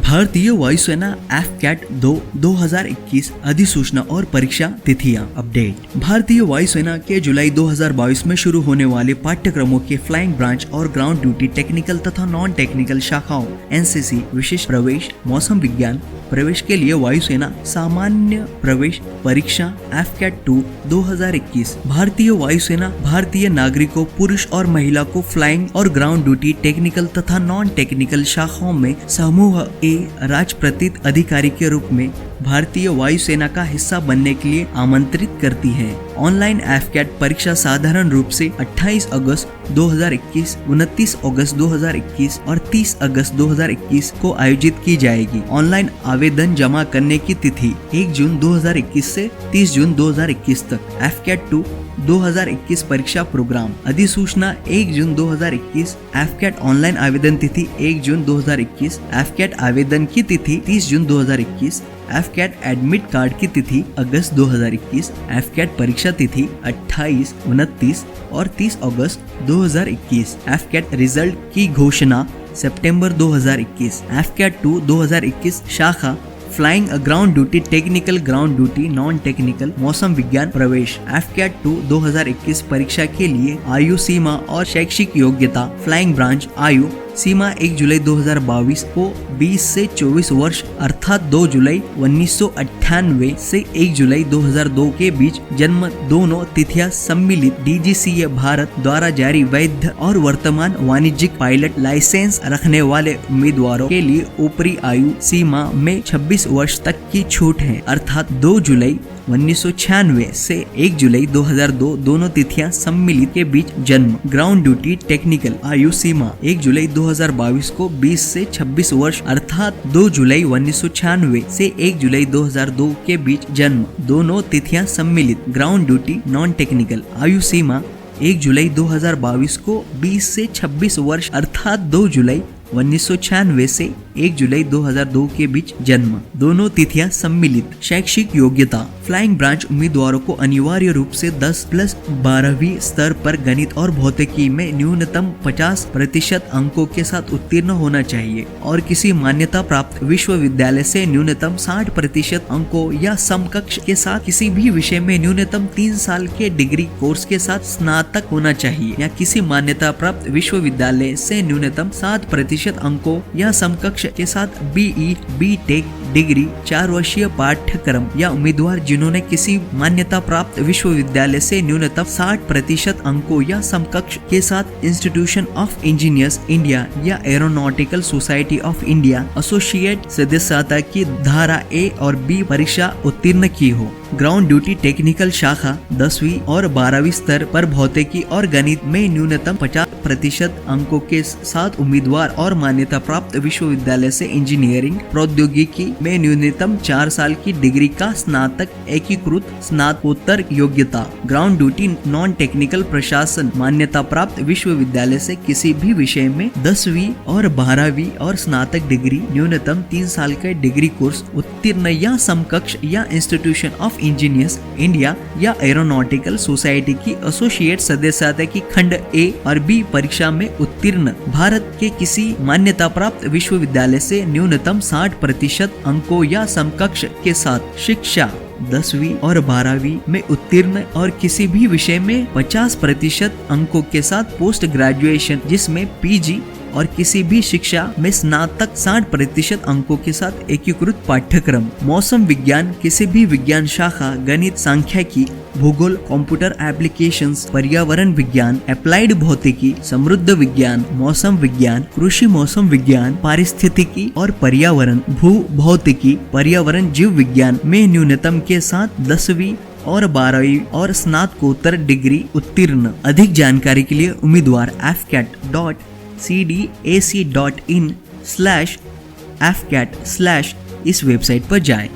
भारतीय वायुसेना एफकैट 2 2021 अधिसूचना और परीक्षा तिथियां अपडेट। भारतीय वायुसेना के जुलाई 2022 में शुरू होने वाले पाठ्यक्रमों के फ्लाइंग ब्रांच और ग्राउंड ड्यूटी टेक्निकल तथा नॉन टेक्निकल शाखाओं एनसीसी विशेष प्रवेश मौसम विज्ञान प्रवेश के लिए वायुसेना सामान्य प्रवेश परीक्षा एफकैट 2 2021 भारतीय वायुसेना भारतीय नागरिकों पुरुष और महिला को फ्लाइंग और ग्राउंड ड्यूटी टेक्निकल तथा नॉन टेक्निकल शाखाओं में समूह ए राजपत्रित अधिकारी के रूप में भारतीय वायुसेना का हिस्सा बनने के लिए आमंत्रित करती है। ऑनलाइन एफकैट परीक्षा साधारण रूप से 28 अगस्त 2021, 29 अगस्त 2021 और 30 अगस्त 2021 को आयोजित की जाएगी। ऑनलाइन आवेदन जमा करने की तिथि 1 जून 2021 से 30 जून 2021 तक। एफकैट 2 2021 परीक्षा प्रोग्राम अधिसूचना 1 जून 2021। एफकैट ऑनलाइन आवेदन तिथि 1 जून 2021। एफकैट आवेदन की तिथि 30 जून 2021। एफकैट एडमिट कार्ड की तिथि अगस्त 2021। एफकैट परीक्षा तिथि 28, 29 और 30 अगस्त 2021। एफकैट रिजल्ट की घोषणा सितंबर 2021। एफकैट 2 2021 शाखा flying ground duty technical ground duty non technical मौसम विज्ञान प्रवेश। एफकैट 2 2021 परीक्षा के लिए आयु सीमा और शैक्षिक योग्यता फ्लाइंग ब्रांच आयु सीमा 1 जुलाई 2022 को 20 से 24 वर्ष अर्थात 2 जुलाई 1998 से 1 जुलाई 2002 के बीच जन्म दोनों तिथियां सम्मिलित डीजीसीए भारत द्वारा जारी वैध और वर्तमान वाणिज्यिक पायलट लाइसेंस रखने वाले उम्मीदवारों के लिए ऊपरी आयु सीमा में 26 वर्ष तक की छूट है अर्थात 2 जुलाई 1996 से 1 जुलाई 2002 दोनों तिथियां सम्मिलित के बीच जन्म। ग्राउंड ड्यूटी टेक्निकल आयु सीमा 1 जुलाई 2022 को 20 से 26 वर्ष अर्थात 2 जुलाई 1996 से 1 जुलाई 2002 के बीच जन्म दोनों तिथियां सम्मिलित। ग्राउंड ड्यूटी नॉन टेक्निकल आयु सीमा 1 जुलाई 2022 को 20 से 26 वर्ष अर्थात 2 जुलाई 1996 से 1 जुलाई 2002 के बीच जन्म दोनों तिथियां सम्मिलित। शैक्षिक योग्यता फ्लाइंग ब्रांच उम्मीदवारों को अनिवार्य रूप से 10+12वीं स्तर पर गणित और भौतिकी में न्यूनतम 50% अंकों के साथ उत्तीर्ण होना चाहिए और किसी मान्यता प्राप्त विश्वविद्यालय से न्यूनतम 60% अंकों या समकक्ष के साथ किसी भी विषय में न्यूनतम 3 साल के डिग्री कोर्स के साथ स्नातक होना चाहिए या किसी मान्यता प्राप्त विश्वविद्यालय से न्यूनतम 60% अंकों या समकक्ष के साथ बीई बीटेक डिग्री 4 वर्षीय पाठ्यक्रम या उम्मीदवार जिन्होंने किसी मान्यता प्राप्त विश्वविद्यालय से न्यूनतम 60% अंकों या समकक्ष के साथ इंस्टीट्यूशन ऑफ इंजीनियर्स इंडिया या aeronautical society of India associate सदस्यता की धारा ए और बी परीक्षा उत्तीर्ण की हो। ग्राउंड ड्यूटी टेक्निकल शाखा 10वीं और 12वीं स्तर पर भौतिकी और गणित में न्यूनतम 50% अंकों के साथ उम्मीदवार और मान्यता प्राप्त विश्वविद्यालय से इंजीनियरिंग प्रौद्योगिकी में न्यूनतम 4 साल की डिग्री का स्नातक एकीकृत स्नातकोत्तर योग्यता। ग्राउंड ड्यूटी नॉन टेक्निकल प्रशासन मान्यता प्राप्त विश्वविद्यालय से किसी भी विषय में 10वीं और 12वीं और स्नातक डिग्री न्यूनतम 3 साल का डिग्री कोर्स उत्तीर्ण या समकक्ष या इंस्टीट्यूशन ऑफ इंजीनियर्स इंडिया या एरोनॉटिकल सोसाइटी की एसोसिएट सदस्यता की खंड ए और बी परीक्षा में उत्तीर्ण। भारत के किसी मान्यता प्राप्त विश्वविद्यालय से न्यूनतम 60% अंकों या समकक्ष के साथ शिक्षा 10वीं और 12वीं में उत्तीर्ण और किसी भी विषय में 50% अंकों के साथ पोस्ट ग्रेजुएशन जिसमें पीजी और किसी भी शिक्षा में स्नातक 60% अंकों के साथ एकीकृत पाठ्यक्रम। मौसम विज्ञान किसी भी विज्ञान शाखा गणित सांख्यिकी भूगोल कंप्यूटर एप्लीकेशंस पर्यावरण विज्ञान अप्लाइड भौतिकी समृद्ध विज्ञान मौसम विज्ञान कृषि मौसम विज्ञान पारिस्थितिकी और पर्यावरण भू भौतिकी पर्यावरण जीव विज्ञान में न्यूनतम के साथ 10वीं और 12वीं और स्नातकोत्तर डिग्री उत्तीर्ण। अधिक जानकारी के लिए उम्मीदवार fcat.cdac.in/fcat/ इस वेबसाइट पर जाएं।